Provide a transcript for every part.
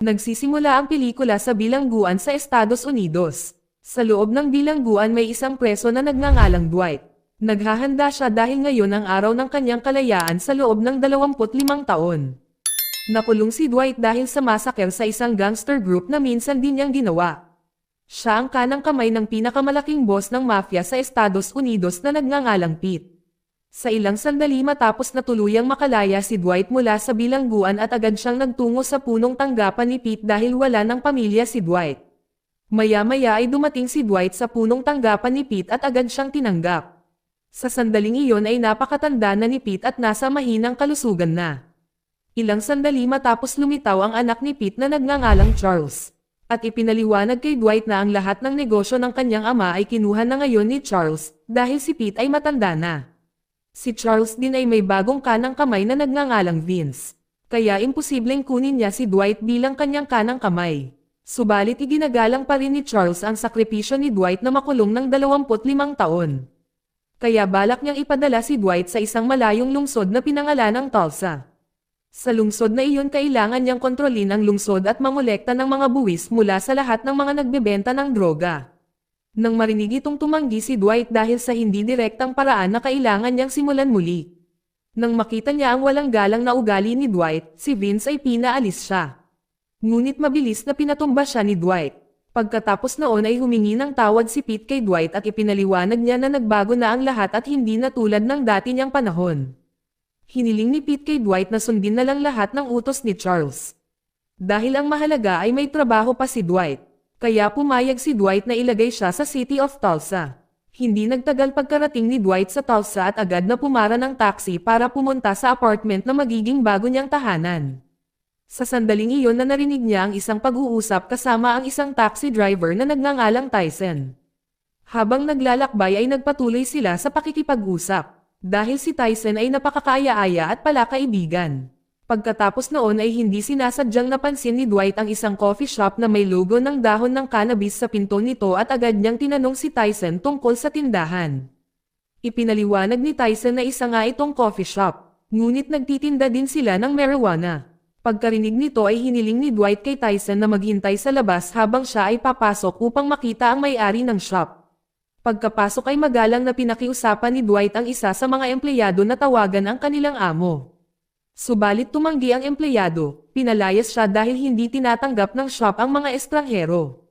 Nagsisimula ang pelikula sa bilangguan sa Estados Unidos. Sa loob ng bilangguan may isang preso na nagngangalang Dwight. Naghahanda siya dahil ngayon ang araw ng kanyang kalayaan sa loob ng 25 taon. Nakulong si Dwight dahil sa massacre sa isang gangster group na minsan din niyang ginawa. Siya ang kanang kamay ng pinakamalaking boss ng mafia sa Estados Unidos na nagngangalang Pete. Sa ilang sandali matapos na tuluyang makalaya si Dwight mula sa bilangguan at agad siyang nagtungo sa punong tanggapan ni Pete dahil wala ng pamilya si Dwight. Maya-maya ay dumating si Dwight sa punong tanggapan ni Pete at agad siyang tinanggap. Sa sandaling iyon ay napakatanda na ni Pete at nasa mahinang kalusugan na. Ilang sandali matapos lumitaw ang anak ni Pete na nagngangalang Charles. At ipinaliwanag kay Dwight na ang lahat ng negosyo ng kanyang ama ay kinuha na ngayon ni Charles dahil si Pete ay matanda na. Si Charles din ay may bagong kanang kamay na nagngangalang Vince. Kaya imposibleng kunin niya si Dwight bilang kanyang kanang kamay. Subalit iginagalang pa rin ni Charles ang sakripisyo ni Dwight na makulong ng 25 taon. Kaya balak niyang ipadala si Dwight sa isang malayong lungsod na pinangalanang Tulsa. Sa lungsod na iyon kailangan niyang kontrolin ang lungsod at mangolekta ng mga buwis mula sa lahat ng mga nagbebenta ng droga. Nang marinig itong tumanggi si Dwight dahil sa hindi direktang paraan na kailangan niyang simulan muli. Nang makita niya ang walang galang na ugali ni Dwight, si Vince ay pinaalis siya. Ngunit mabilis na pinatumba siya ni Dwight. Pagkatapos noon ay humingi ng tawad si Pete kay Dwight at ipinaliwanag niya na nagbago na ang lahat at hindi na tulad ng dati niyang panahon. Hiniling ni Pete kay Dwight na sundin na lang lahat ng utos ni Charles. Dahil ang mahalaga ay may trabaho pa si Dwight. Kaya pumayag si Dwight na ilagay siya sa City of Tulsa. Hindi nagtagal pagkarating ni Dwight sa Tulsa at agad na pumara ng taxi para pumunta sa apartment na magiging bago niyang tahanan. Sa sandaling iyon na narinig niya ang isang pag-uusap kasama ang isang taxi driver na nagngangalang Tyson. Habang naglalakbay ay nagpatuloy sila sa pakikipag-usap. Dahil si Tyson ay napakakaaya-aya at palakaibigan. Pagkatapos noon ay hindi sinasadyang napansin ni Dwight ang isang coffee shop na may logo ng dahon ng cannabis sa pinto nito at agad niyang tinanong si Tyson tungkol sa tindahan. Ipinaliwanag ni Tyson na isa nga itong coffee shop, ngunit nagtitinda din sila ng marijuana. Pagkarinig nito ay hiniling ni Dwight kay Tyson na maghintay sa labas habang siya ay papasok upang makita ang may-ari ng shop. Pagkapasok ay magalang na pinakiusapan ni Dwight ang isa sa mga empleyado na tawagan ang kanilang amo. Subalit tumanggi ang empleyado, pinalayas siya dahil hindi tinatanggap ng shop ang mga estranghero.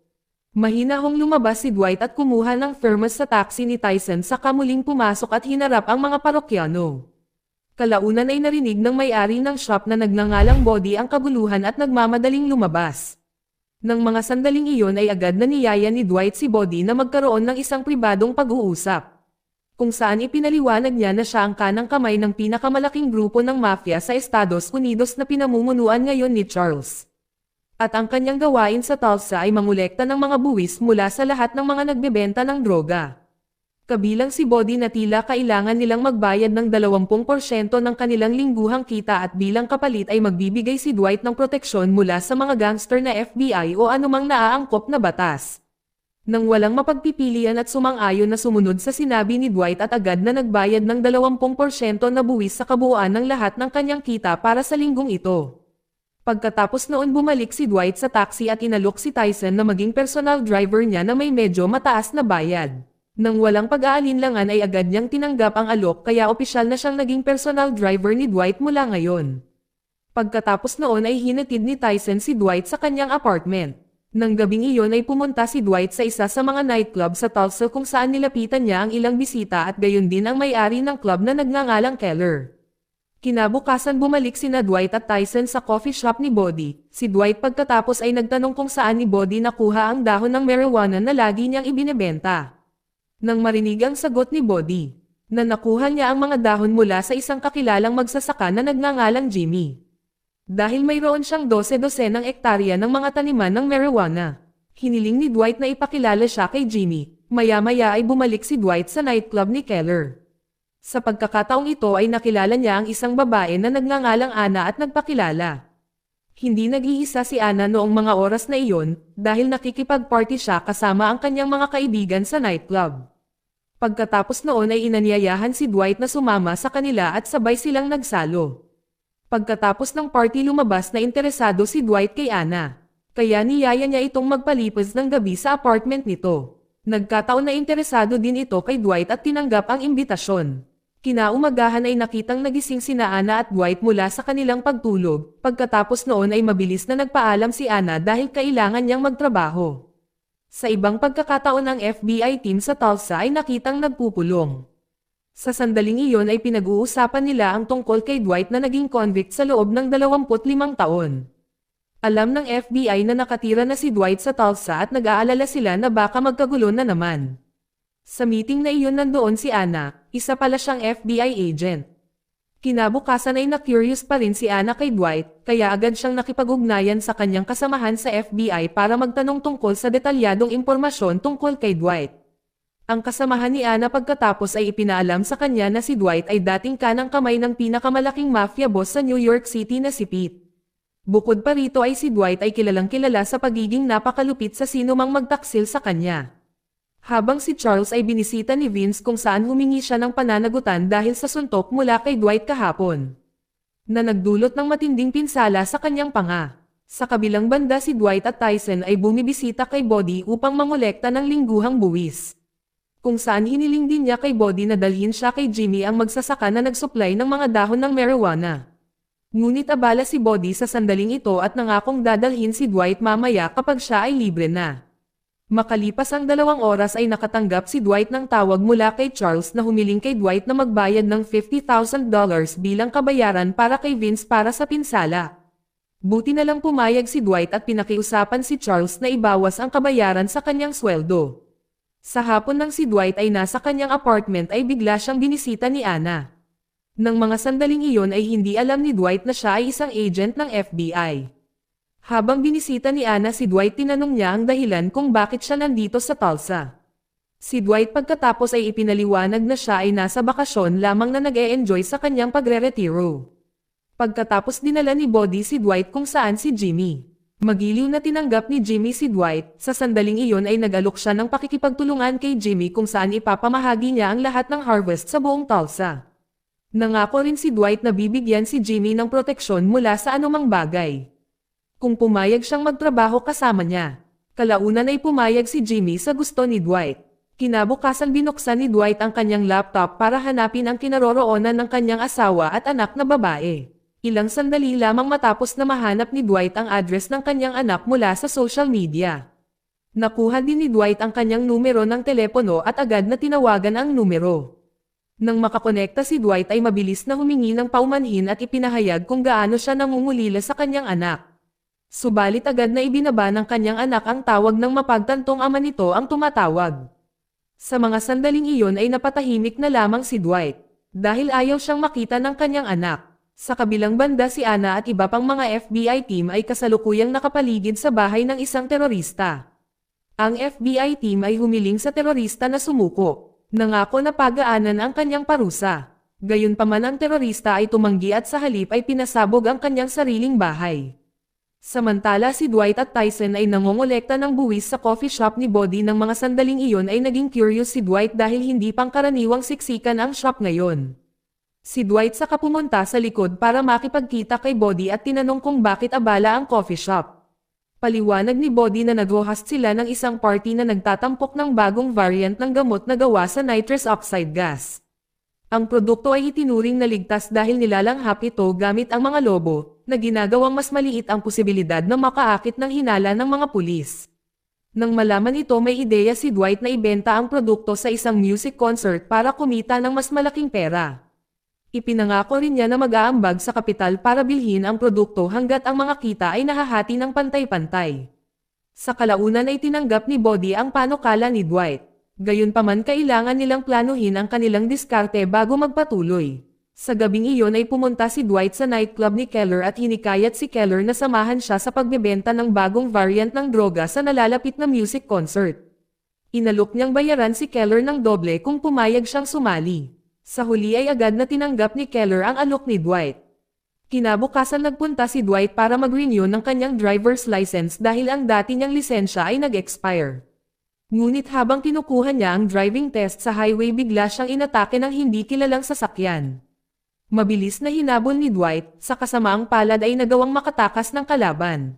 Mahinahong lumabas si Dwight at kumuha ng thermos sa taxi ni Tyson saka muling pumasok at hinarap ang mga parokyano. Kalaunan ay narinig ng may-ari ng shop na nagngangalang Body ang kaguluhan at nagmamadaling lumabas. Nang mga sandaling iyon ay agad na niyaya ni Dwight si Body na magkaroon ng isang pribadong pag-uusap. Kung saan ipinaliwanag niya na siya ang kanang kamay ng pinakamalaking grupo ng mafia sa Estados Unidos na pinamumunuan ngayon ni Charles. At ang kanyang gawain sa Tulsa ay mangolekta ng mga buwis mula sa lahat ng mga nagbebenta ng droga. Kabilang si Body na tila kailangan nilang magbayad ng 20% ng kanilang lingguhang kita at bilang kapalit ay magbibigay si Dwight ng proteksyon mula sa mga gangster na FBI o anumang naaangkop na batas. Nang walang mapagpipilian at sumang-ayon na sumunod sa sinabi ni Dwight at agad na nagbayad ng 20% na buwis sa kabuuan ng lahat ng kanyang kita para sa linggong ito. Pagkatapos noon bumalik si Dwight sa taxi at inalok si Tyson na maging personal driver niya na may medyo mataas na bayad. Nang walang pag-aalinlangan ay agad niyang tinanggap ang alok kaya opisyal na siyang naging personal driver ni Dwight mula ngayon. Pagkatapos noon ay hinatid ni Tyson si Dwight sa kanyang apartment. Nang gabing iyon ay pumunta si Dwight sa isa sa mga nightclub sa Tulsa kung saan nilapitan niya ang ilang bisita at gayon din ang may-ari ng club na nagngangalang Keller. Kinabukasan bumalik sina Dwight at Tyson sa coffee shop ni Body. Si Dwight pagkatapos ay nagtanong kung saan ni Body nakuha ang dahon ng marijuana na lagi niyang ibinebenta. Nang marinig ang sagot ni Body, na nakuha niya ang mga dahon mula sa isang kakilalang magsasaka na nagngangalang Jimmy. Dahil mayroon siyang 12-dosenang ektarya ng mga taniman ng marijuana. Hiniling ni Dwight na ipakilala siya kay Jimmy. Maya-maya ay bumalik si Dwight sa nightclub ni Keller. Sa pagkakataong ito ay nakilala niya ang isang babae na nagngangalang Anna at nagpakilala. Hindi nag-iisa si Anna noong mga oras na iyon dahil nakikipag-party siya kasama ang kanyang mga kaibigan sa nightclub. Pagkatapos noon ay inanyayahan si Dwight na sumama sa kanila at sabay silang nagsalo. Pagkatapos ng party lumabas na interesado si Dwight kay Anna. Kaya niyaya niya itong magpalipas ng gabi sa apartment nito. Nagkataon na interesado din ito kay Dwight at tinanggap ang imbitasyon. Kinaumagahan ay nakitang nagising sina Anna at Dwight mula sa kanilang pagtulog. Pagkatapos noon ay mabilis na nagpaalam si Anna dahil kailangan niyang magtrabaho. Sa ibang pagkakataon ang FBI team sa Tulsa ay nakitang nagpupulong. Sa sandaling iyon ay pinag-uusapan nila ang tungkol kay Dwight na naging convict sa loob ng 25 taon. Alam ng FBI na nakatira na si Dwight sa Tulsa at nag-aalala sila na baka magkagulo na naman. Sa meeting na iyon nandoon si Anna, isa pala siyang FBI agent. Kinabukasan ay na-curious pa rin si Anna kay Dwight, kaya agad siyang nakipag-ugnayan sa kanyang kasamahan sa FBI para magtanong tungkol sa detalyadong impormasyon tungkol kay Dwight. Ang kasamahan ni Anna pagkatapos ay ipinaalam sa kanya na si Dwight ay dating kanang kamay ng pinakamalaking mafia boss sa New York City na si Pete. Bukod pa rito ay si Dwight ay kilalang kilala sa pagiging napakalupit sa sinumang magtaksil sa kanya. Habang si Charles ay binisita ni Vince kung saan humingi siya ng pananagutan dahil sa suntok mula kay Dwight kahapon, na nagdulot ng matinding pinsala sa kanyang panga. Sa kabilang banda si Dwight at Tyson ay bumibisita kay Bodhi upang mangolekta ng lingguhang buwis, kung saan hiniling din niya kay Bodhi na dalhin siya kay Jimmy ang magsasaka na nagsupply ng mga dahon ng marijuana. Ngunit abala si Bodhi sa sandaling ito at nangakong dadalhin si Dwight mamaya kapag siya ay libre na. Makalipas ang 2 oras ay nakatanggap si Dwight ng tawag mula kay Charles na humiling kay Dwight na magbayad ng $50,000 bilang kabayaran para kay Vince para sa pinsala. Buti na lang pumayag si Dwight at pinakiusapan si Charles na ibawas ang kabayaran sa kanyang sweldo. Sa hapon nang si Dwight ay nasa kanyang apartment ay bigla siyang binisita ni Anna. Nang mga sandaling iyon ay hindi alam ni Dwight na siya ay isang agent ng FBI. Habang binisita ni Anna si Dwight, tinanong niya ang dahilan kung bakit siya nandito sa Tulsa. Si Dwight pagkatapos ay ipinaliwanag na siya ay nasa bakasyon lamang na nag-e-enjoy sa kanyang pagre-retiro. Pagkatapos dinala ni Bodhi si Dwight kung saan si Jimmy. Magiliw na tinanggap ni Jimmy si Dwight. Sa sandaling iyon ay nag-alok siya ng pakikipagtulungan kay Jimmy kung saan ipapamahagi niya ang lahat ng harvest sa buong Tulsa. Nangako rin si Dwight na bibigyan si Jimmy ng proteksyon mula sa anumang bagay kung pumayag siyang magtrabaho kasama niya. Kalaunan ay pumayag si Jimmy sa gusto ni Dwight. Kinabukasan binuksan ni Dwight ang kanyang laptop para hanapin ang kinaroroonan ng kanyang asawa at anak na babae. Ilang sandali lamang matapos na mahanap ni Dwight ang address ng kanyang anak mula sa social media. Nakuha din ni Dwight ang kanyang numero ng telepono at agad na tinawagan ang numero. Nang makakonekta si Dwight ay mabilis na humingi ng paumanhin at ipinahayag kung gaano siya nangungulila sa kanyang anak. Subalit agad na ibinaba ng kanyang anak ang tawag ng mapagtantong ama nito ang tumatawag. Sa mga sandaling iyon ay napatahimik na lamang si Dwight, dahil ayaw siyang makita ng kanyang anak. Sa kabilang banda si Anna at iba pang mga FBI team ay kasalukuyang nakapaligid sa bahay ng isang terorista. Ang FBI team ay humiling sa terorista na sumuko. Nangako na pagaanan ang kanyang parusa. Gayunpaman ang terorista ay tumanggi at sa halip ay pinasabog ang kanyang sariling bahay. Samantala si Dwight at Tyson ay nangongolekta ng buwis sa coffee shop ni Bodhi. Ng mga sandaling iyon ay naging curious si Dwight dahil hindi pangkaraniwang siksikan ang shop ngayon. Si Dwight saka pumunta sa likod para makipagkita kay Bodhi at tinanong kung bakit abala ang coffee shop. Paliwanag ni Bodhi na nag-host sila ng isang party na nagtatampok ng bagong variant ng gamot na gawa sa nitrous oxide gas. Ang produkto ay itinuring na ligtas dahil nilalanghap ito gamit ang mga lobo, na ginagawang mas maliit ang posibilidad na makaakit ng hinala ng mga pulis. Nang malaman ito, may ideya si Dwight na ibenta ang produkto sa isang music concert para kumita ng mas malaking pera. Ipinangako rin niya na mag-aambag sa kapital para bilhin ang produkto hanggat ang mga kita ay nahahati ng pantay-pantay. Sa kalaunan ay tinanggap ni Bodhi ang panukala ni Dwight. Gayunpaman kailangan nilang planuhin ang kanilang diskarte bago magpatuloy. Sa gabing iyon ay pumunta si Dwight sa nightclub ni Keller at hinikayat si Keller na samahan siya sa pagbebenta ng bagong variant ng droga sa nalalapit na music concert. Inalok niyang bayaran si Keller ng doble kung pumayag siyang sumali. Sa huli ay agad na tinanggap ni Keller ang alok ni Dwight. Kinabukasan nagpunta si Dwight para mag-renew ng kanyang driver's license dahil ang dati niyang lisensya ay nag-expire. Ngunit habang kinukuha niya ang driving test sa highway, bigla siyang inatake ng hindi kilalang sasakyan. Mabilis na hinabol ni Dwight, sa kasamaang palad ay nagawang makatakas ng kalaban.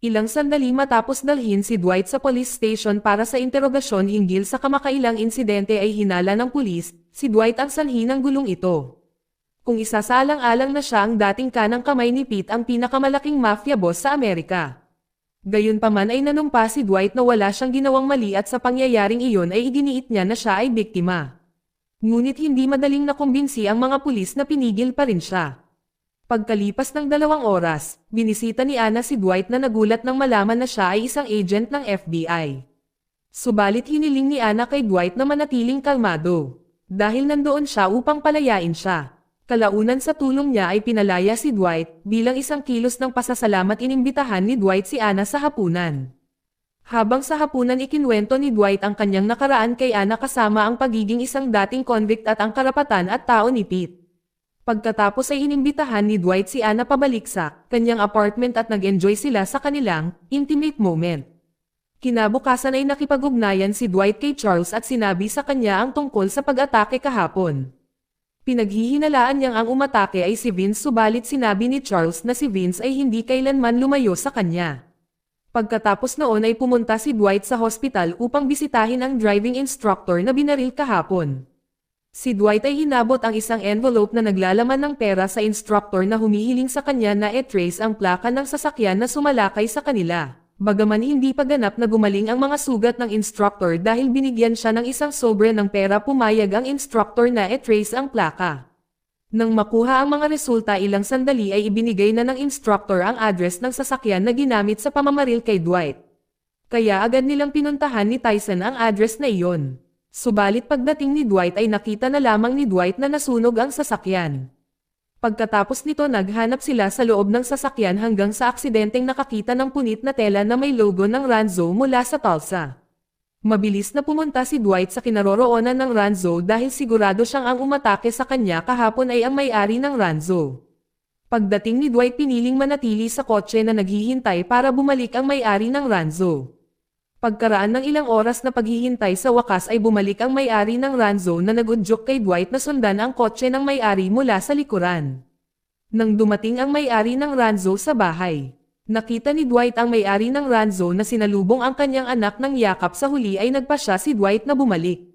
Ilang sandali matapos dalhin si Dwight sa police station para sa interogasyon hinggil sa kamakailang insidente ay hinala ng pulis, si Dwight ang sanhi ng gulong ito. Kung isasaalang-alang na siya ang dating kanang kamay ni Pete ang pinakamalaking mafia boss sa Amerika. Gayunpaman ay nanumpa si Dwight na wala siyang ginawang mali at sa pangyayaring iyon ay iginiit niya na siya ay biktima. Ngunit hindi madaling nakumbinsi ang mga pulis na pinigil pa rin siya. Pagkalipas ng 2 oras, binisita ni Anna si Dwight na nagulat nang malaman na siya ay isang agent ng FBI. Subalit hiniling ni Anna kay Dwight na manatiling kalmado. Dahil nandoon siya upang palayain siya. Kalaunan sa tulong niya ay pinalaya si Dwight, bilang isang kilos ng pasasalamat inimbitahan ni Dwight si Anna sa hapunan. Habang sa hapunan ikinwento ni Dwight ang kanyang nakaraan kay Anna kasama ang pagiging isang dating convict at ang karapatan at tao ni Pete. Pagkatapos ay inimbitahan ni Dwight si Anna pabalik sa kanyang apartment at nag-enjoy sila sa kanilang intimate moment. Kinabukasan ay nakipag-ugnayan si Dwight kay Charles at sinabi sa kanya ang tungkol sa pag-atake kahapon. Pinaghihinalaan niyang ang umatake ay si Vince subalit sinabi ni Charles na si Vince ay hindi kailanman lumayo sa kanya. Pagkatapos noon ay pumunta si Dwight sa hospital upang bisitahin ang driving instructor na binaril kahapon. Si Dwight ay hinabot ang isang envelope na naglalaman ng pera sa instructor na humihiling sa kanya na i-trace ang plaka ng sasakyan na sumalakay sa kanila. Bagaman hindi pa ganap na gumaling ang mga sugat ng instructor dahil binigyan siya ng isang sobre ng pera pumayag ang instructor na i-trace ang plaka. Nang makuha ang mga resulta ilang sandali ay ibinigay na ng instructor ang address ng sasakyan na ginamit sa pamamaril kay Dwight. Kaya agad nilang pinuntahan ni Tyson ang address na iyon. Subalit pagdating ni Dwight ay nakita na lamang ni Dwight na nasunog ang sasakyan. Pagkatapos nito naghanap sila sa loob ng sasakyan hanggang sa aksidenteng nakakita ng punit na tela na may logo ng Ranzo mula sa Tulsa. Mabilis na pumunta si Dwight sa kinaroroonan ng Ranzo dahil sigurado siyang ang umatake sa kanya kahapon ay ang may-ari ng Ranzo. Pagdating ni Dwight piniling manatili sa kotse na naghihintay para bumalik ang may-ari ng Ranzo. Pagkaraan ng ilang oras na paghihintay sa wakas ay bumalik ang may-ari ng Ranzo na nagudyok kay Dwight na sundan ang kotse ng may-ari mula sa likuran. Nang dumating ang may-ari ng Ranzo sa bahay, nakita ni Dwight ang may-ari ng Ranzo na sinalubong ang kanyang anak ng yakap sa huli ay nagpasya si Dwight na bumalik.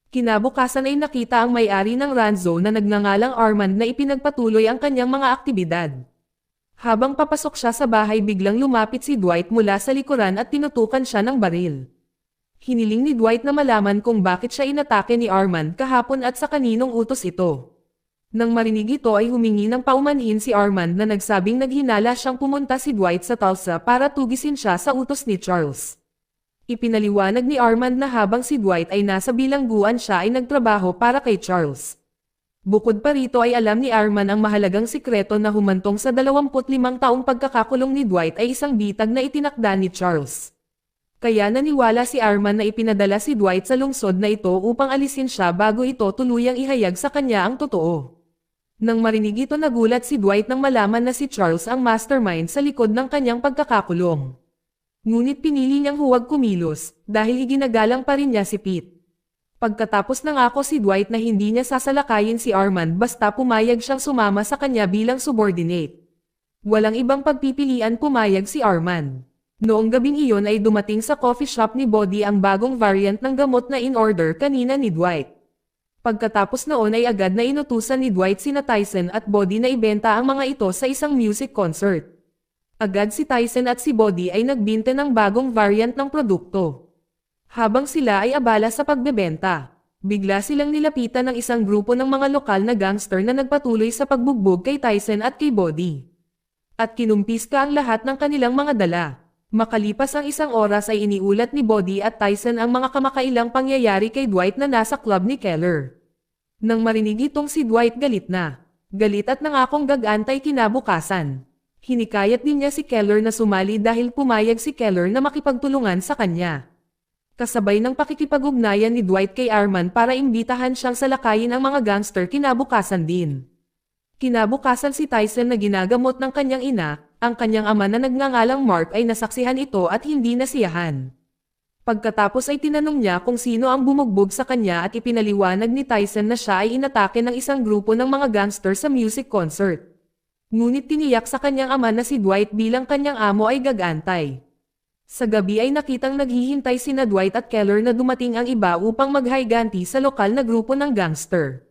Kinabukasan ay nakita ang may-ari ng Ranzo na nagngangalang Armand na ipinagpatuloy ang kanyang mga aktibidad. Habang papasok siya sa bahay biglang lumapit si Dwight mula sa likuran at tinutukan siya ng baril. Hiniling ni Dwight na malaman kung bakit siya inatake ni Armand kahapon at sa kaninong utos ito. Nang marinig ito ay humingi ng paumanhin si Armand na nagsabing naghinala siyang pumunta si Dwight sa Tulsa para tugisin siya sa utos ni Charles. Ipinaliwanag ni Armand na habang si Dwight ay nasa bilangguan siya ay nagtrabaho para kay Charles. Bukod pa rito ay alam ni Armand ang mahalagang sikreto na humantong sa 25 taong pagkakakulong ni Dwight ay isang bitag na itinakda ni Charles. Kaya naniwala si Armand na ipinadala si Dwight sa lungsod na ito upang alisin siya bago ito tuluyang ihayag sa kanya ang totoo. Nang marinig ito nagulat si Dwight nang malaman na si Charles ang mastermind sa likod ng kanyang pagkakakulong. Ngunit pinili niyang huwag kumilos, dahil iginagalang pa rin niya si Pete. Pagkatapos nangako si Dwight na hindi niya sasalakayin si Armand basta pumayag siyang sumama sa kanya bilang subordinate. Walang ibang pagpipilian pumayag si Armand. Noong gabing iyon ay dumating sa coffee shop ni Bodhi ang bagong variant ng gamot na in-order kanina ni Dwight. Pagkatapos noon ay agad na inutusan ni Dwight sina Tyson at Bodhi na ibenta ang mga ito sa isang music concert. Agad si Tyson at si Bodhi ay nagbinte ng bagong variant ng produkto. Habang sila ay abala sa pagbebenta, bigla silang nilapitan ng isang grupo ng mga lokal na gangster na nagpatuloy sa pagbugbog kay Tyson at kay Bodhi. At kinumpiska ang lahat ng kanilang mga dala. Makalipas ang isang oras ay iniulat ni Bodhi at Tyson ang mga kamakailang pangyayari kay Dwight na nasa club ni Keller. Nang marinig itong si Dwight galit na. Galit at nangakong gagantay kinabukasan. Hinikayat din niya si Keller na sumali dahil pumayag si Keller na makipagtulungan sa kanya. Kasabay ng pakikipag-ugnayan ni Dwight kay Armand para imbitahan siyang salakayin ang mga gangster kinabukasan din. Kinabukasan si Tyson na ginagamot ng kanyang ina, ang kanyang ama na nagngangalang Mark ay nasaksihan ito at hindi nasiyahan. Pagkatapos ay tinanong niya kung sino ang bumugbog sa kanya at ipinaliwanag ni Tyson na siya ay inatake ng isang grupo ng mga gangster sa music concert. Ngunit tiniyak sa kanyang ama na si Dwight bilang kanyang amo ay gagantay. Sa gabi ay nakitang naghihintay sina Dwight at Keller na dumating ang iba upang maghayganti sa lokal na grupo ng gangster.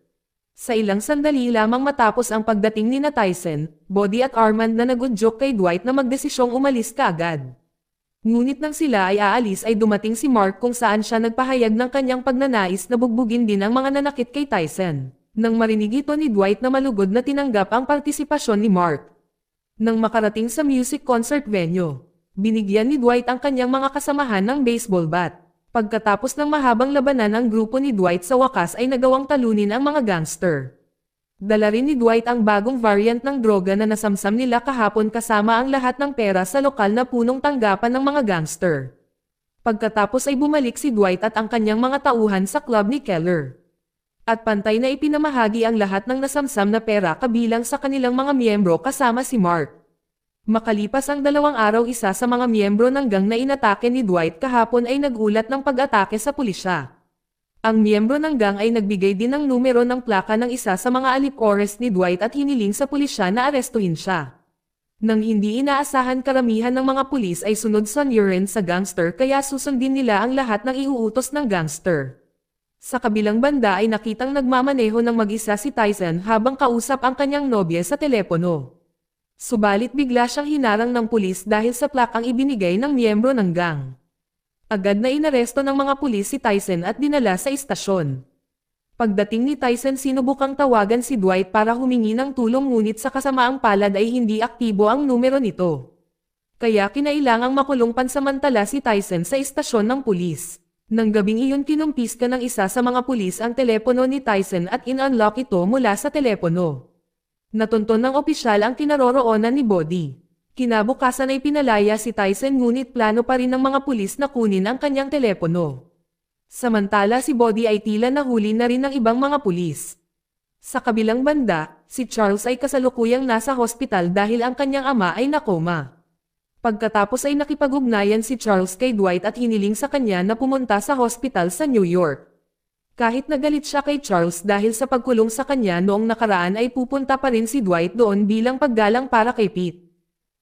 Sa ilang sandali lamang matapos ang pagdating ni na Tyson, Body at Armand na nagudyok kay Dwight na magdesisyong umalis kaagad. Ngunit nang sila ay aalis ay dumating si Mark kung saan siya nagpahayag ng kanyang pagnanais na bugbugin din ang mga nanakit kay Tyson. Nang marinig ito ni Dwight na malugod na tinanggap ang partisipasyon ni Mark. Nang makarating sa music concert venue, binigyan ni Dwight ang kanyang mga kasamahan ng baseball bat. Pagkatapos ng mahabang labanan ang grupo ni Dwight sa wakas ay nagawang talunin ang mga gangster. Dala rin ni Dwight ang bagong variant ng droga na nasamsam nila kahapon kasama ang lahat ng pera sa lokal na punong tanggapan ng mga gangster. Pagkatapos ay bumalik si Dwight at ang kanyang mga tauhan sa club ni Keller. At pantay na ipinamahagi ang lahat ng nasamsam na pera kabilang sa kanilang mga miyembro kasama si Mark. Makalipas ang 2 araw isa sa mga miyembro ng gang na inatake ni Dwight kahapon ay nagulat ng pag-atake sa pulisya. Ang miyembro ng gang ay nagbigay din ng numero ng plaka ng isa sa mga alipores ni Dwight at hiniling sa pulisya na arestuhin siya. Nang hindi inaasahan karamihan ng mga pulis ay sunod sa urine sa gangster kaya susundin nila ang lahat ng iuutos ng gangster. Sa kabilang banda ay nakitang nagmamaneho ng mag-isa si Tyson habang kausap ang kanyang nobya sa telepono. Subalit bigla siyang hinarang ng pulis dahil sa plakang ibinigay ng miyembro ng gang. Agad na inaresto ng mga pulis si Tyson at dinala sa istasyon. Pagdating ni Tyson sinubukang tawagan si Dwight para humingi ng tulong ngunit sa kasamaang palad ay hindi aktibo ang numero nito. Kaya kinailangang makulong pansamantala si Tyson sa istasyon ng pulis. Nang gabing iyon kinumpiska ng isa sa mga pulis ang telepono ni Tyson at in-unlock ito mula sa telepono. Natunton ng opisyal ang kinaroroonan ni Body. Kinabukasan ay pinalaya si Tyson ngunit plano pa rin ng mga pulis na kunin ang kanyang telepono. Samantala si Body ay tila nahuli na rin ng ibang mga pulis. Sa kabilang banda, si Charles ay kasalukuyang nasa hospital dahil ang kanyang ama ay nakoma. Pagkatapos ay nakipag-ugnayan si Charles kay Dwight at hiniling sa kanya na pumunta sa hospital sa New York. Kahit nagalit siya kay Charles dahil sa pagkulong sa kanya noong nakaraan ay pupunta pa rin si Dwight doon bilang paggalang para kay Pete.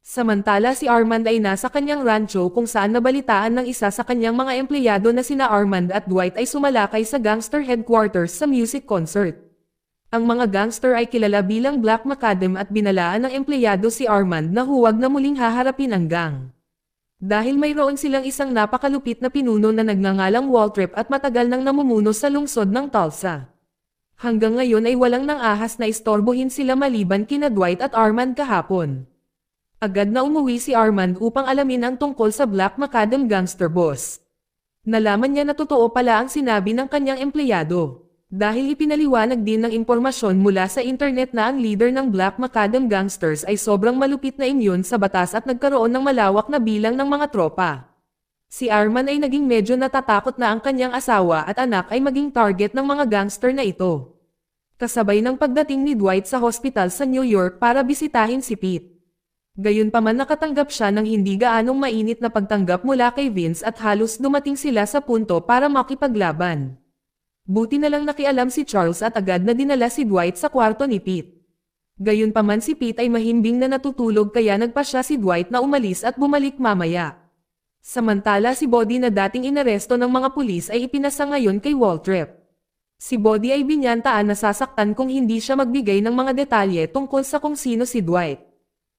Samantala si Armand ay nasa kanyang rancho kung saan nabalitaan ng isa sa kanyang mga empleyado na sina Armand at Dwight ay sumalakay sa gangster headquarters sa music concert. Ang mga gangster ay kilala bilang Black Macadam at binalaan ng empleyado si Armand na huwag na muling haharapin ang gang. Dahil mayroon silang isang napakalupit na pinuno na nagngangalang Waltrip at matagal nang namumuno sa lungsod ng Tulsa. Hanggang ngayon ay walang nang ahas na istorbohin sila maliban kina Dwight at Armand kahapon. Agad na umuwi si Armand upang alamin ang tungkol sa Black Macadam gangster boss. Nalaman niya na totoo pala ang sinabi ng kanyang empleyado. Dahil ipinaliwanag din ng impormasyon mula sa internet na ang leader ng Black Macadam gangsters ay sobrang malupit na imyon sa batas at nagkaroon ng malawak na bilang ng mga tropa. Si Arman ay naging medyo natatakot na ang kanyang asawa at anak ay maging target ng mga gangster na ito. Kasabay ng pagdating ni Dwight sa hospital sa New York para bisitahin si Pete. Gayunpaman nakatanggap siya ng hindi gaanong mainit na pagtanggap mula kay Vince at halos dumating sila sa punto para makipaglaban. Buti na lang nakialam si Charles at agad na dinala si Dwight sa kwarto ni Pete. Gayunpaman si Pete ay mahimbing na natutulog kaya nagpasya si Dwight na umalis at bumalik mamaya. Samantala si Body na dating inaresto ng mga pulis ay ipinasa ngayon kay Waltrip. Si Body ay binyantaan na sasaktan kung hindi siya magbigay ng mga detalye tungkol sa kung sino si Dwight.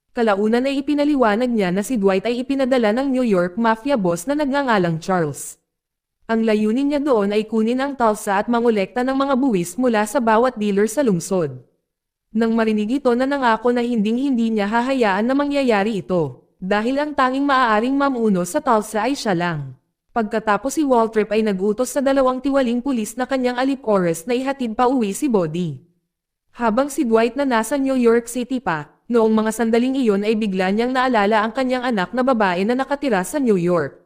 Kalaunan ay ipinaliwanag niya na si Dwight ay ipinadala ng New York mafia boss na nagngangalang Charles. Ang layunin niya doon ay kunin ang Tulsa at mangolekta ng mga buwis mula sa bawat dealer sa lungsod. Nang marinig ito na nangako na hinding-hindi niya hahayaan na mangyayari ito, dahil ang tanging maaaring mamuno sa Tulsa ay siya lang. Pagkatapos si Waltrip ay nag-utos sa 2 tiwaling pulis na kanyang alipores na ihatid pa uwi si Body. Habang si Dwight na nasa New York City pa, noong mga sandaling iyon ay bigla niyang naalala ang kanyang anak na babae na nakatira sa New York.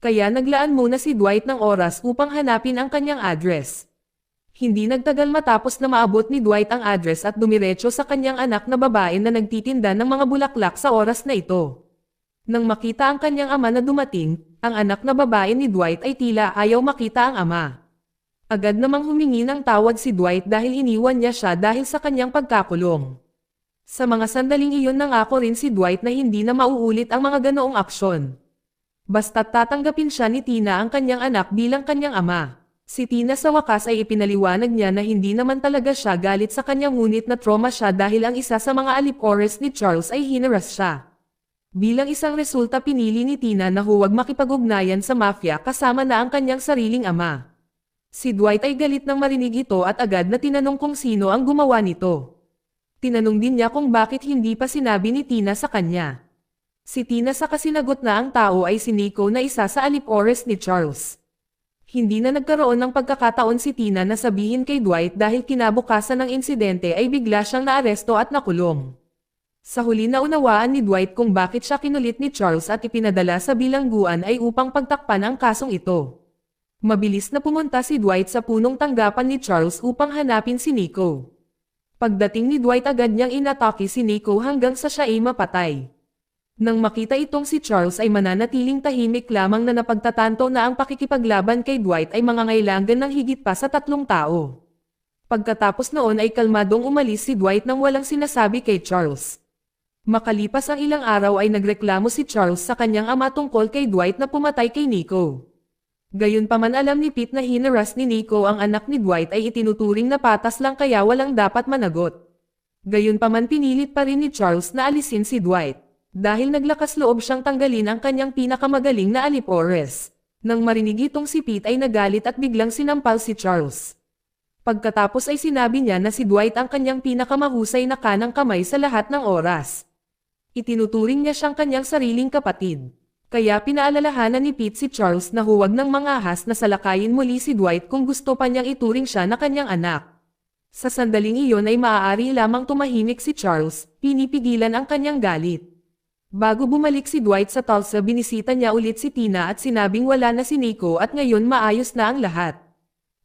Kaya naglaan muna si Dwight ng oras upang hanapin ang kanyang address. Hindi nagtagal matapos na maabot ni Dwight ang address at dumiretso sa kanyang anak na babae na nagtitinda ng mga bulaklak sa oras na ito. Nang makita ang kanyang ama na dumating, ang anak na babae ni Dwight ay tila ayaw makita ang ama. Agad namang humingi ng tawad si Dwight dahil iniwan niya siya dahil sa kanyang pagkakulong. Sa mga sandaling iyon nangako rin si Dwight na hindi na mauulit ang mga ganoong aksyon. Basta't tatanggapin siya ni Tina ang kanyang anak bilang kanyang ama. Si Tina sa wakas ay ipinaliwanag niya na hindi naman talaga siya galit sa kanya ngunit na trauma siya dahil ang isa sa mga alipores ni Charles ay hinaras siya. Bilang isang resulta pinili ni Tina na huwag makipag-ugnayan sa mafia kasama na ang kanyang sariling ama. Si Dwight ay galit nang marinig ito at agad na tinanong kung sino ang gumawa nito. Tinanong din niya kung bakit hindi pa sinabi ni Tina sa kanya. Si Tina sa kasinagot na ang tao ay si Nico na isa sa alipores ni Charles. Hindi na nagkaroon ng pagkakataon si Tina na sabihin kay Dwight dahil kinabukasan ng insidente ay bigla siyang naaresto at nakulong. Sa huli naunawaan ni Dwight kung bakit siya kinulit ni Charles at ipinadala sa bilangguan ay upang pagtakpan ang kasong ito. Mabilis na pumunta si Dwight sa punong tanggapan ni Charles upang hanapin si Nico. Pagdating ni Dwight agad niyang inatake si Nico hanggang sa siya ay mapatay. Nang makita itong si Charles ay mananatiling tahimik lamang na napagtatanto na ang pakikipaglaban kay Dwight ay mangangailangan ng higit pa sa 3 tao. Pagkatapos noon ay kalmadong umalis si Dwight nang walang sinasabi kay Charles. Makalipas ang ilang araw ay nagreklamo si Charles sa kanyang ama tungkol kay Dwight na pumatay kay Nico. Gayunpaman alam ni Pete na hinaras ni Nico ang anak ni Dwight ay itinuturing na patas lang kaya walang dapat managot. Gayunpaman pinilit pa rin ni Charles na alisin si Dwight, dahil naglakas loob siyang tanggalin ang kanyang pinakamagaling na alipores. Nang marinig itong si Pete ay nagalit at biglang sinampal si Charles. Pagkatapos ay sinabi niya na si Dwight ang kanyang pinakamahusay na kanang kamay sa lahat ng oras. Itinuturing niya siyang kanyang sariling kapatid. Kaya pinaalalahanan ni Pete si Charles na huwag nang mangahas na salakayin muli si Dwight kung gusto pa niyang ituring siya na kanyang anak. Sa sandaling iyon ay maaari lamang tumahimik si Charles, pinipigilan ang kanyang galit. Bago bumalik si Dwight sa Tulsa binisita niya ulit si Tina at sinabing wala na si Nico at ngayon maayos na ang lahat.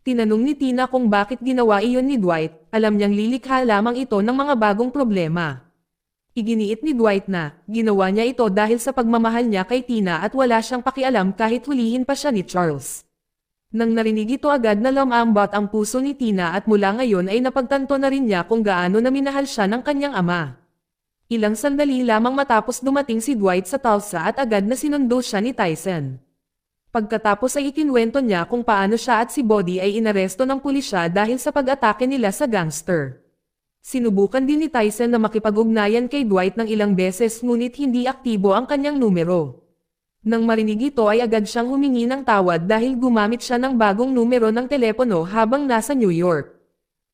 Tinanong ni Tina kung bakit ginawa iyon ni Dwight, alam niyang lilikha lamang ito ng mga bagong problema. Iginiit ni Dwight na, ginawa niya ito dahil sa pagmamahal niya kay Tina at wala siyang pakialam kahit hulihin pa siya ni Charles. Nang narinig ito agad na lumambot ang puso ni Tina at mula ngayon ay napagtanto na rin niya kung gaano na minahal siya ng kanyang ama. Ilang sandali lamang matapos dumating si Dwight sa Tulsa at agad na sinundo siya ni Tyson. Pagkatapos ay ikinwento niya kung paano siya at si Bodhi ay inaresto ng pulisya dahil sa pag-atake nila sa gangster. Sinubukan din ni Tyson na makipag-ugnayan kay Dwight ng ilang beses ngunit hindi aktibo ang kanyang numero. Nang marinig ito ay agad siyang humingi ng tawad dahil gumamit siya ng bagong numero ng telepono habang nasa New York.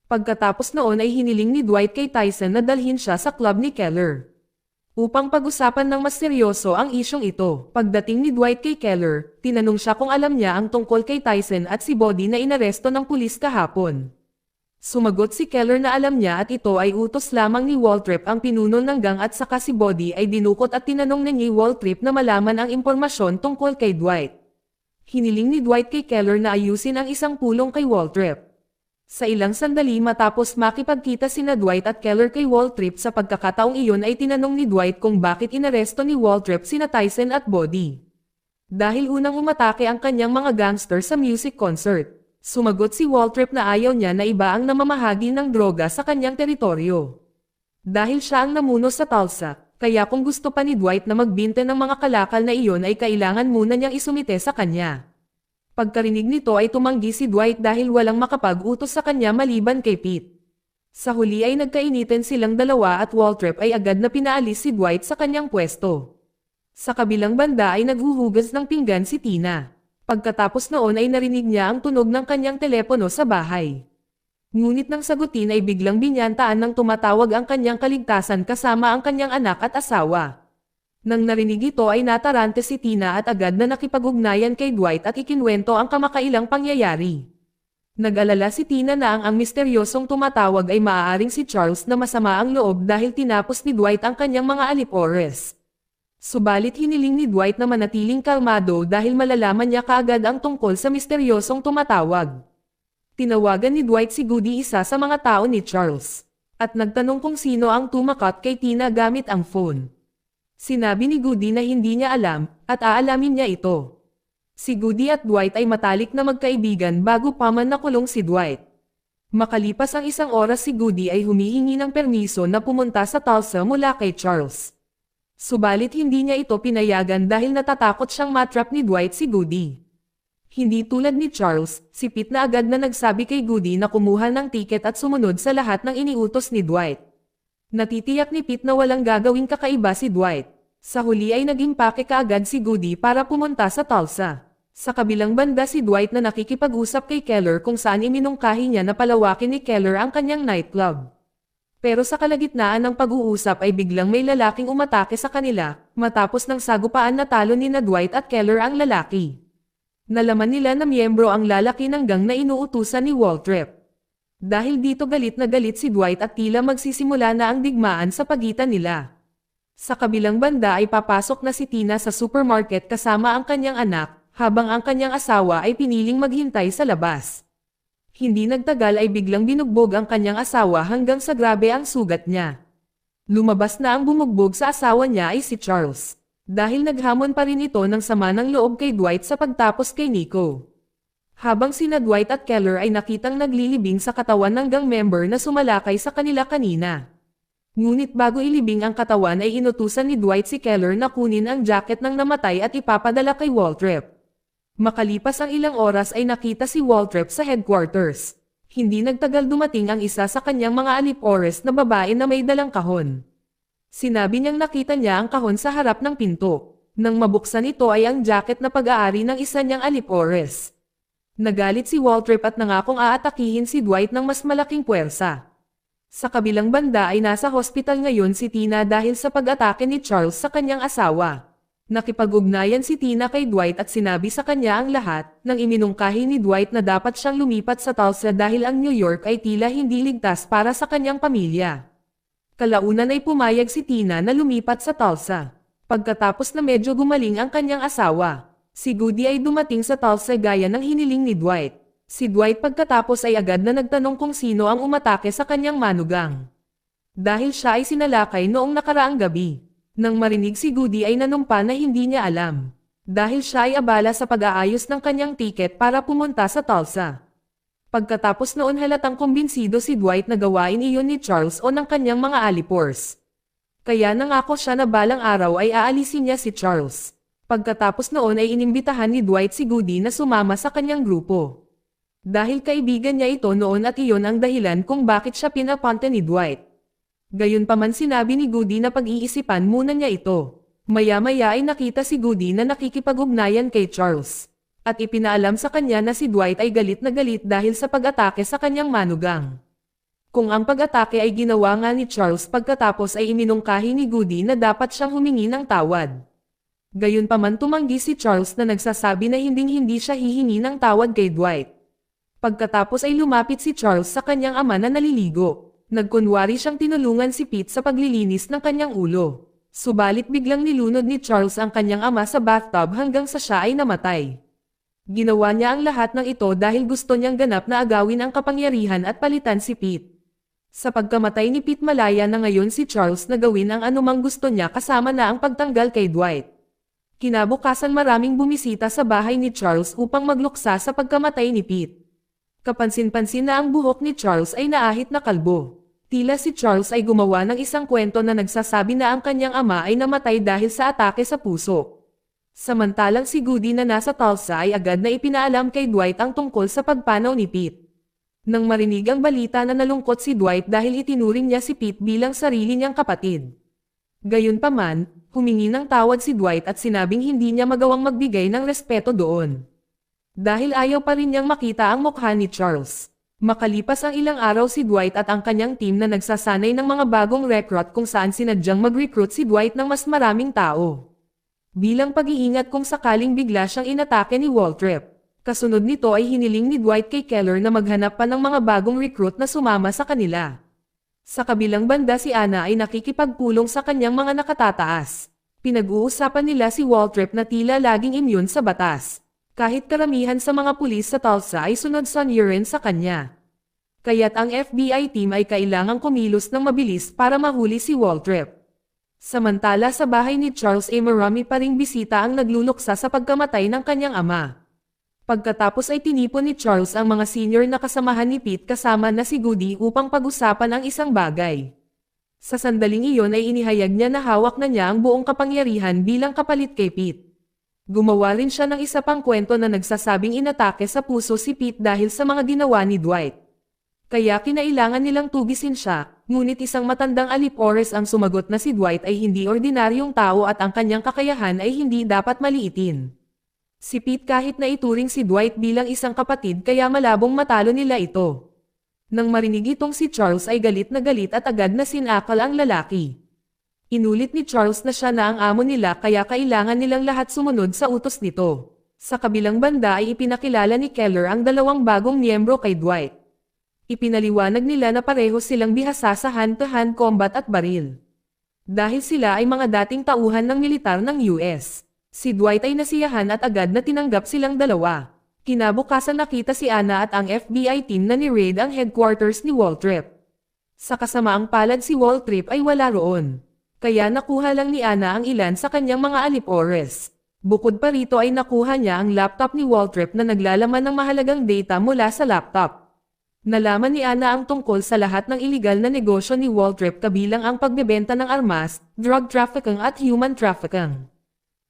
Pagkatapos noon ay hiniling ni Dwight kay Tyson na dalhin siya sa club ni Keller upang pag-usapan ng mas seryoso ang isyong ito. Pagdating ni Dwight kay Keller, tinanong siya kung alam niya ang tungkol kay Tyson at si Bodhi na inaresto ng pulis kahapon. Sumagot si Keller na alam niya at ito ay utos lamang ni Waltrip ang pinuno ng gang at saka si Bodhi ay dinukot at tinanong ni Waltrip na malaman ang impormasyon tungkol kay Dwight. Hiniling ni Dwight kay Keller na ayusin ang isang pulong kay Waltrip. Sa ilang sandali matapos makipagkita sina Dwight at Keller kay Waltrip sa pagkakataong iyon ay tinanong ni Dwight kung bakit inaresto ni Waltrip sina Tyson at Bodhi. Dahil unang umatake ang kanyang mga gangster sa music concert. Sumagot si Waltrip na ayaw niya na iba ang namamahagi ng droga sa kanyang teritoryo. Dahil siya ang namuno sa Tulsa, kaya kung gusto pa ni Dwight na magbinte ng mga kalakal na iyon ay kailangan muna niyang isumite sa kanya. Pagkarinig nito ay tumanggi si Dwight dahil walang makapag-utos sa kanya maliban kay Pete. Sa huli ay nagkainitan silang dalawa at Waltrip ay agad na pinaalis si Dwight sa kanyang pwesto. Sa kabilang banda ay naghuhugas ng pinggan si Tina. Pagkatapos noon ay narinig niya ang tunog ng kanyang telepono sa bahay. Ngunit nang sagutin ay biglang binyantaan ng tumatawag ang kanyang kaligtasan kasama ang kanyang anak at asawa. Nang narinig ito ay natarante si Tina at agad na nakipag-ugnayan kay Dwight at ikinwento ang kamakailang pangyayari. Nag-alala si Tina na ang misteryosong tumatawag ay maaaring si Charles na masama ang loob dahil tinapos ni Dwight ang kanyang mga alipores. Subalit hiniling ni Dwight na manatiling kalmado dahil malalaman niya kaagad ang tungkol sa misteryosong tumatawag. Tinawagan ni Dwight si Goody, isa sa mga tao ni Charles, at nagtanong kung sino ang tumakat kay Tina gamit ang phone. Sinabi ni Goody na hindi niya alam, at aalamin niya ito. Si Goody at Dwight ay matalik na magkaibigan bago pa man nakulong si Dwight. Makalipas ang isang oras si Goody ay humihingi ng permiso na pumunta sa Tulsa mula kay Charles. Subalit hindi niya ito pinayagan dahil natatakot siyang matrap ni Dwight si Goody. Hindi tulad ni Charles, si Pete na agad na nagsabi kay Goody na kumuha ng tiket at sumunod sa lahat ng iniutos ni Dwight. Natitiyak ni Pete na walang gagawing kakaiba si Dwight. Sa huli ay nag-impake kaagad si Goody para pumunta sa Tulsa. Sa kabilang banda si Dwight na nakikipag-usap kay Keller kung saan iminungkahi niya na palawakin ni Keller ang kanyang nightclub. Pero sa kalagitnaan ng pag-uusap ay biglang may lalaking umatake sa kanila, matapos ng sagupaan na talo ni na Dwight at Keller ang lalaki. Nalaman nila na miyembro ang lalaki ng gang na inuutusan ni Waltrip. Dahil dito galit na galit si Dwight at tila magsisimula na ang digmaan sa pagitan nila. Sa kabilang banda ay papasok na si Tina sa supermarket kasama ang kanyang anak, habang ang kanyang asawa ay piniling maghintay sa labas. Hindi nagtagal ay biglang binugbog ang kanyang asawa hanggang sa grabe ang sugat niya. Lumabas na ang bumugbog sa asawa niya ay si Charles. Dahil naghamon pa rin ito ng sama ng loob kay Dwight sa pagtapos kay Nico. Habang sina Dwight at Keller ay nakitang naglilibing sa katawan ng gang member na sumalakay sa kanila kanina. Ngunit bago ilibing ang katawan ay inutusan ni Dwight si Keller na kunin ang jacket ng namatay at ipapadala kay Waltrip. Makalipas ang ilang oras ay nakita si Waltrip sa headquarters. Hindi nagtagal dumating ang isa sa kanyang mga alipores na babae na may dalang kahon. Sinabi niyang nakita niya ang kahon sa harap ng pinto. Nang mabuksan ito ay ang jacket na pag-aari ng isa niyang alipores. Nagalit si Waltrip at nangakong aatakihin si Dwight ng mas malaking puwersa. Sa kabilang banda ay nasa hospital ngayon si Tina dahil sa pag-atake ni Charles sa kanyang asawa. Nakipag-ugnayan si Tina kay Dwight at sinabi sa kanya ang lahat, nang iminungkahi ni Dwight na dapat siyang lumipat sa Tulsa dahil ang New York ay tila hindi ligtas para sa kanyang pamilya. Kalaunan ay pumayag si Tina na lumipat sa Tulsa. Pagkatapos na medyo gumaling ang kanyang asawa, si Goody ay dumating sa Tulsa gaya ng hiniling ni Dwight. Si Dwight pagkatapos ay agad na nagtanong kung sino ang umatake sa kanyang manugang. Dahil siya ay sinalakay noong nakaraang gabi. Nang marinig si Goody ay nanumpa na hindi niya alam. Dahil siya ay abala sa pag-aayos ng kanyang tiket para pumunta sa Tulsa. Pagkatapos noon halatang kumbinsido si Dwight na gawain iyon ni Charles o ng kanyang mga alipores. Kaya nangako siya na balang araw ay aalisin niya si Charles. Pagkatapos noon ay inimbitahan ni Dwight si Goody na sumama sa kanyang grupo. Dahil kaibigan niya ito noon at iyon ang dahilan kung bakit siya pinapunta ni Dwight. Gayunpaman sinabi ni Goody na pag-iisipan muna niya ito. Maya-maya ay nakita si Goody na nakikipag-ugnayan kay Charles. At ipinaalam sa kanya na si Dwight ay galit na galit dahil sa pag-atake sa kanyang manugang. Kung ang pag-atake ay ginawa nga ni Charles pagkatapos ay iminungkahi ni Goody na dapat siyang humingi ng tawad. Gayunpaman tumanggi si Charles na nagsasabi na hinding-hindi siya hihingi ng tawad kay Dwight. Pagkatapos ay lumapit si Charles sa kanyang ama na naliligo. Nagkunwari siyang tinulungan si Pete sa paglilinis ng kanyang ulo. Subalit biglang nilunod ni Charles ang kanyang ama sa bathtub hanggang sa siya ay namatay. Ginawa niya ang lahat ng ito dahil gusto niyang ganap na agawin ang kapangyarihan at palitan si Pete. Sa pagkamatay ni Pete malaya na ngayon si Charles na gawin ang anumang gusto niya kasama na ang pagtanggal kay Dwight. Kinabukasan maraming bumisita sa bahay ni Charles upang magluksa sa pagkamatay ni Pete. Kapansin-pansin na ang buhok ni Charles ay naahit na kalbo. Tila si Charles ay gumawa ng isang kwento na nagsasabi na ang kanyang ama ay namatay dahil sa atake sa puso. Samantalang si Goody na nasa Tulsa ay agad na ipinaalam kay Dwight ang tungkol sa pagpanaw ni Pete. Nang marinig ang balita na nalungkot si Dwight dahil itinuring niya si Pete bilang sarili niyang kapatid. Gayunpaman, humingi ng tawad si Dwight at sinabing hindi niya magawang magbigay ng respeto doon. Dahil ayaw pa rin niyang makita ang mukha ni Charles. Makalipas ang ilang araw si Dwight at ang kanyang team na nagsasanay ng mga bagong recruit kung saan sinadyang mag-recruit si Dwight ng mas maraming tao. Bilang pag-iingat kung sakaling bigla siyang inatake ni Waltrip. Kasunod nito ay hiniling ni Dwight kay Keller na maghanap pa ng mga bagong recruit na sumama sa kanila. Sa kabilang banda si Anna ay nakikipagpulong sa kanyang mga nakatataas. Pinag-uusapan nila si Waltrip na tila laging immune sa batas. Kahit karamihan sa mga pulis sa Tulsa ay sunod-sunurin sa kanya. Kaya't ang FBI team ay kailangang kumilos ng mabilis para mahuli si Waltrip. Samantala sa bahay ni Charles ay marami pa ring bisita ang nagluluksa sa pagkamatay ng kanyang ama. Pagkatapos ay tinipon ni Charles ang mga senior na kasamahan ni Pete kasama na si Goody upang pag-usapan ang isang bagay. Sa sandaling iyon ay inihayag niya na hawak na niya ang buong kapangyarihan bilang kapalit kay Pete. Gumawa rin siya ng isa pang kwento na nagsasabing inatake sa puso si Pete dahil sa mga ginawa ni Dwight. Kaya kinailangan nilang tugisin siya, ngunit isang matandang alipores ang sumagot na si Dwight ay hindi ordinaryong tao at ang kanyang kakayahan ay hindi dapat maliitin. Si Pete kahit na ituring si Dwight bilang isang kapatid kaya malabong matalo nila ito. Nang marinig itong si Charles ay galit na galit at agad na sinakal ang lalaki. Inulit ni Charles na siya na ang amo nila kaya kailangan nilang lahat sumunod sa utos nito. Sa kabilang banda ay ipinakilala ni Keller ang dalawang bagong miyembro kay Dwight. Ipinaliwanag nila na pareho silang bihasa sa hand-to-hand combat at baril. Dahil sila ay mga dating tauhan ng militar ng US. Si Dwight ay nasiyahan at agad na tinanggap silang dalawa. Kinabukasan nakita si Anna at ang FBI team na ni-raid ang headquarters ni Waltrip. Sa kasamaang palad si Waltrip ay wala roon. Kaya nakuha lang ni Anna ang ilan sa kanyang mga alipores. Bukod pa rito ay nakuha niya ang laptop ni Waltrip na naglalaman ng mahalagang data mula sa laptop. Nalaman ni Anna ang tungkol sa lahat ng iligal na negosyo ni Waltrip kabilang ang pagbebenta ng armas, drug trafficking at human trafficking.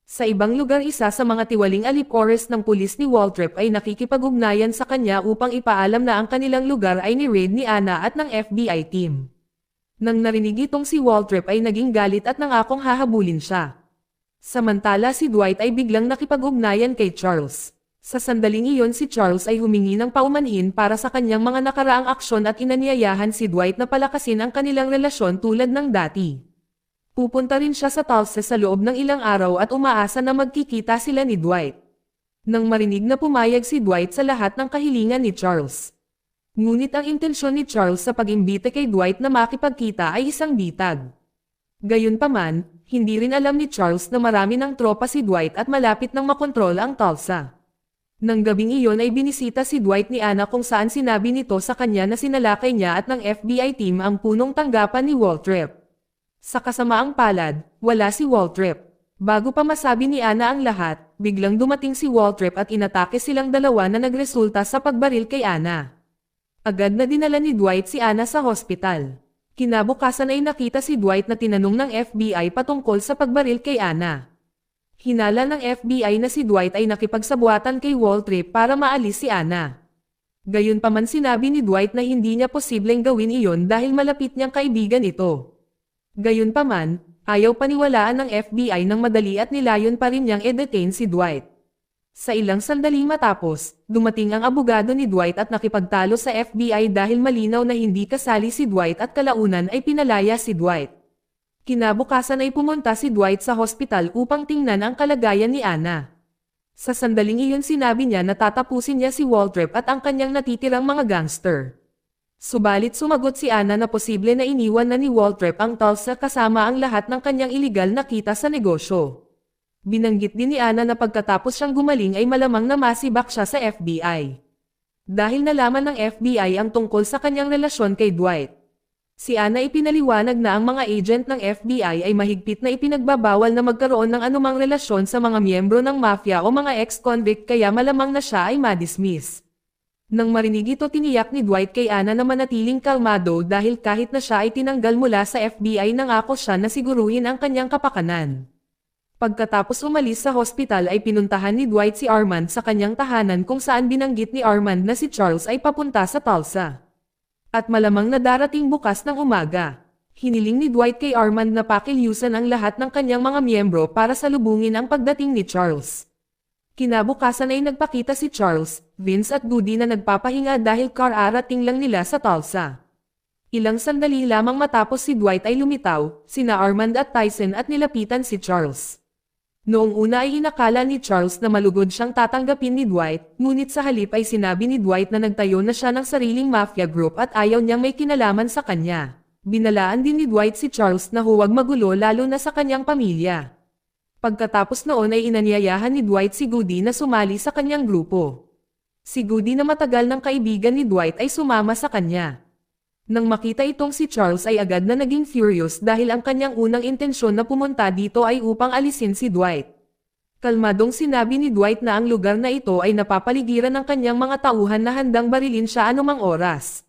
Sa ibang lugar isa sa mga tiwaling alipores ng pulis ni Waltrip ay nakikipag-ugnayan sa kanya upang ipaalam na ang kanilang lugar ay ni-raid ni Anna at ng FBI team. Nang narinig itong si Waltrip ay naging galit at nangakong hahabulin siya. Samantala si Dwight ay biglang nakipag-ugnayan kay Charles. Sa sandaling iyon si Charles ay humingi ng paumanhin para sa kanyang mga nakaraang aksyon at inanyayahan si Dwight na palakasin ang kanilang relasyon tulad ng dati. Pupunta rin siya sa Tulsa sa loob ng ilang araw at umaasa na magkikita sila ni Dwight. Nang marinig na pumayag si Dwight sa lahat ng kahilingan ni Charles. Ngunit ang intensyon ni Charles sa pag-imbita kay Dwight na makipagkita ay isang bitag. Gayunpaman, hindi rin alam ni Charles na marami ng tropa si Dwight at malapit nang makontrol ang Tulsa. Nang gabing iyon ay binisita si Dwight ni Anna kung saan sinabi nito sa kanya na sinalakay niya at ng FBI team ang punong tanggapan ni Waltrip. Sa kasamaang palad, wala si Waltrip. Bago pa masabi ni Anna ang lahat, biglang dumating si Waltrip at inatake silang dalawa na nagresulta sa pagbaril kay Anna. Agad na dinala ni Dwight si Anna sa hospital. Kinabukasan ay nakita si Dwight na tinanong ng FBI patungkol sa pagbaril kay Anna. Hinala ng FBI na si Dwight ay nakipagsabuatan kay Waltrip para maalis si Anna. Gayunpaman sinabi ni Dwight na hindi niya posibleng gawin iyon dahil malapit niyang kaibigan ito. Gayunpaman, ayaw paniwalaan ng FBI ng madali at nilayon pa rin niyang i-detain si Dwight. Sa ilang sandaling matapos, dumating ang abogado ni Dwight at nakipagtalo sa FBI dahil malinaw na hindi kasali si Dwight at kalaunan ay pinalaya si Dwight. Kinabukasan ay pumunta si Dwight sa hospital upang tingnan ang kalagayan ni Anna. Sa sandaling iyon sinabi niya na tatapusin niya si Waltrip at ang kanyang natitirang mga gangster. Subalit sumagot si Anna na posible na iniwan na ni Waltrip ang Tulsa kasama ang lahat ng kanyang iligal na kita sa negosyo. Binanggit din ni Anna na pagkatapos siyang gumaling ay malamang na masibak siya sa FBI. Dahil nalaman ng FBI ang tungkol sa kanyang relasyon kay Dwight. Si Anna ipinaliwanag na ang mga agent ng FBI ay mahigpit na ipinagbabawal na magkaroon ng anumang relasyon sa mga miyembro ng mafia o mga ex-convict kaya malamang na siya ay madismiss. Nang marinig ito tiniyak ni Dwight kay Anna na manatiling kalmado dahil kahit na siya ay tinanggal mula sa FBI nangako siya na siguruhin ang kanyang kapakanan. Pagkatapos umalis sa hospital ay pinuntahan ni Dwight si Armand sa kanyang tahanan kung saan binanggit ni Armand na si Charles ay papunta sa Tulsa. At malamang na darating bukas ng umaga. Hiniling ni Dwight kay Armand na pakilyusan ang lahat ng kanyang mga miyembro para salubungin ang pagdating ni Charles. Kinabukasan ay nagpakita si Charles, Vince at Goody na nagpapahinga dahil kararating lang nila sa Tulsa. Ilang sandali lamang matapos si Dwight ay lumitaw, sina Armand at Tyson at nilapitan si Charles. Noong una ay inakala ni Charles na malugod siyang tatanggapin ni Dwight, ngunit sa halip ay sinabi ni Dwight na nagtayo na siya ng sariling mafia group at ayaw niyang may kinalaman sa kanya. Binalaan din ni Dwight si Charles na huwag magulo lalo na sa kanyang pamilya. Pagkatapos noon ay inanyayahan ni Dwight si Goody na sumali sa kanyang grupo. Si Goody na matagal ng kaibigan ni Dwight ay sumama sa kanya. Nang makita itong si Charles ay agad na naging furious dahil ang kanyang unang intensyon na pumunta dito ay upang alisin si Dwight. Kalmadong sinabi ni Dwight na ang lugar na ito ay napapaligiran ng kanyang mga tauhan na handang barilin siya anumang oras.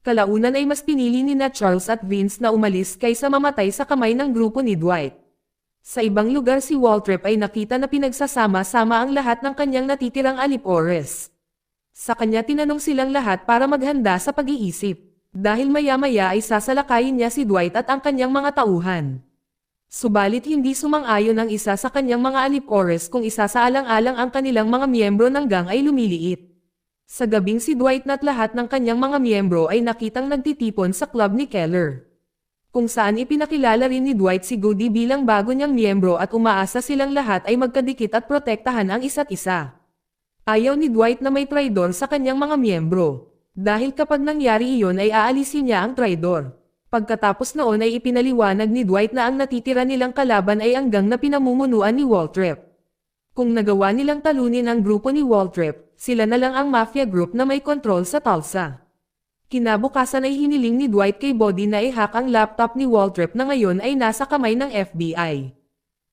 Kalaunan ay mas pinili ni Charles at Vince na umalis kaysa mamatay sa kamay ng grupo ni Dwight. Sa ibang lugar si Waltrip ay nakita na pinagsasama-sama ang lahat ng kanyang natitirang alipores. Sa kanya tinanong silang lahat para maghanda sa pag-iisip. Dahil maya-maya ay sasalakayin niya si Dwight at ang kanyang mga tauhan. Subalit hindi sumang-ayon ang isa sa kanyang mga alipores kung isasaalang-alang ang kanilang mga miyembro ng gang ay lumiliit. Sa gabing si Dwight na't lahat ng kanyang mga miyembro ay nakitang nagtitipon sa club ni Keller. Kung saan ipinakilala rin ni Dwight si Goody bilang bago niyang miyembro at umaasa silang lahat ay magkadikit at protektahan ang isa't isa. Ayaw ni Dwight na may traidor sa kanyang mga miyembro. Dahil kapag nangyari iyon ay aalisin niya ang traidor. Pagkatapos noon ay ipinaliwanag ni Dwight na ang natitira nilang kalaban ay ang gang na pinamumunuan ni Waltrip. Kung nagawa nilang talunin ang grupo ni Waltrip, sila na lang ang mafia group na may kontrol sa Tulsa. Kinabukasan ay hiniling ni Dwight kay Bodhi na i-hack ang laptop ni Waltrip na ngayon ay nasa kamay ng FBI.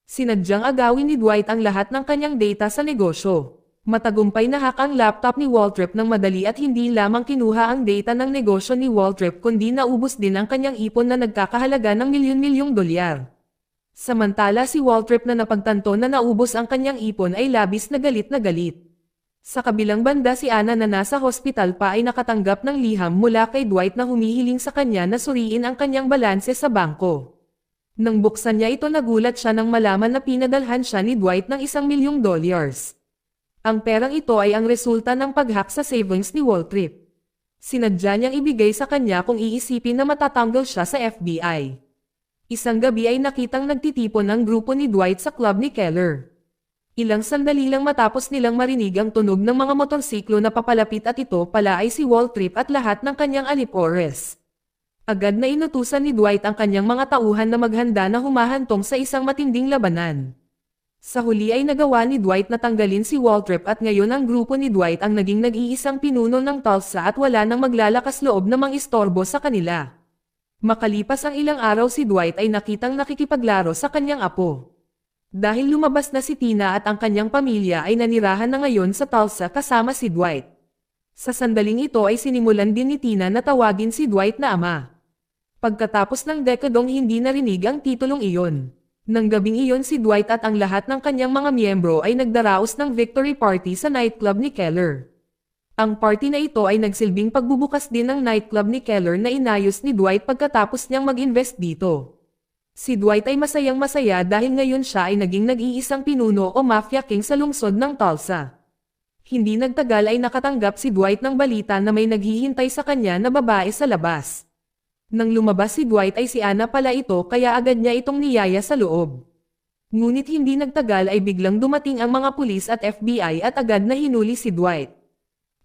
Sinadyang agawin ni Dwight ang lahat ng kanyang data sa negosyo. Matagumpay na hack ang laptop ni Waltrip ng madali at hindi lamang kinuha ang data ng negosyo ni Waltrip kundi naubos din ang kanyang ipon na nagkakahalaga ng milyon-milyong dolyar. Samantala si Waltrip na napagtanto na naubos ang kanyang ipon ay labis na galit na galit. Sa kabilang banda si Anna na nasa hospital pa ay nakatanggap ng liham mula kay Dwight na humihiling sa kanya na suriin ang kanyang balanse sa bangko. Nang buksan niya ito nagulat siya nang malaman na pinadalhan siya ni Dwight ng $1,000,000. Ang perang ito ay ang resulta ng pag-hack sa savings ni Waltrip. Sinadya niyang ibigay sa kanya kung iisipin na matatanggal siya sa FBI. Isang gabi ay nakitang nagtitipon ang grupo ni Dwight sa club ni Keller. Ilang sandali lang matapos nilang marinig ang tunog ng mga motorsiklo na papalapit at ito pala ay si Waltrip at lahat ng kanyang alipores. Agad na inutusan ni Dwight ang kanyang mga tauhan na maghanda na humahantong sa isang matinding labanan. Sa huli ay nagawa ni Dwight na tanggalin si Waltrip at ngayon ang grupo ni Dwight ang naging nag-iisang pinuno ng Tulsa at wala nang maglalakas loob na mangistorbo sa kanila. Makalipas ang ilang araw si Dwight ay nakitang nakikipaglaro sa kanyang apo. Dahil lumabas na si Tina at ang kanyang pamilya ay nanirahan na ngayon sa Tulsa kasama si Dwight. Sa sandaling ito ay sinimulan din ni Tina na tawagin si Dwight na ama. Pagkatapos ng dekadong hindi narinig ang titulong iyon. Nang gabing iyon si Dwight at ang lahat ng kanyang mga miyembro ay nagdaraos ng victory party sa nightclub ni Keller. Ang party na ito ay nagsilbing pagbubukas din ng nightclub ni Keller na inayos ni Dwight pagkatapos niyang mag-invest dito. Si Dwight ay masayang-masaya dahil ngayon siya ay naging nag-iisang pinuno o mafia king sa lungsod ng Tulsa. Hindi nagtagal ay nakatanggap si Dwight ng balita na may naghihintay sa kanya na babae sa labas. Nang lumabas si Dwight ay si Anna pala ito kaya agad niya itong niyaya sa loob. Ngunit hindi nagtagal ay biglang dumating ang mga pulis at FBI at agad na hinuli si Dwight.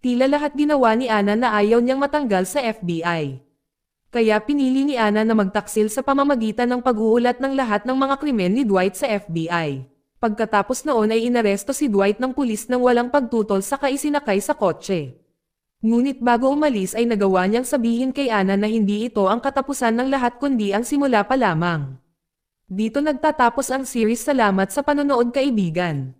Tila lahat ginawa ni Anna na ayaw niyang matanggal sa FBI. Kaya pinili ni Anna na magtaksil sa pamamagitan ng pag-uulat ng lahat ng mga krimen ni Dwight sa FBI. Pagkatapos noon ay inaresto si Dwight ng pulis nang walang pagtutol sa kaisinakay sa kotse. Ngunit bago umalis ay nagawa niyang sabihin kay Anna na hindi ito ang katapusan ng lahat kundi ang simula pa lamang. Dito nagtatapos ang series. Salamat sa panonood kaibigan.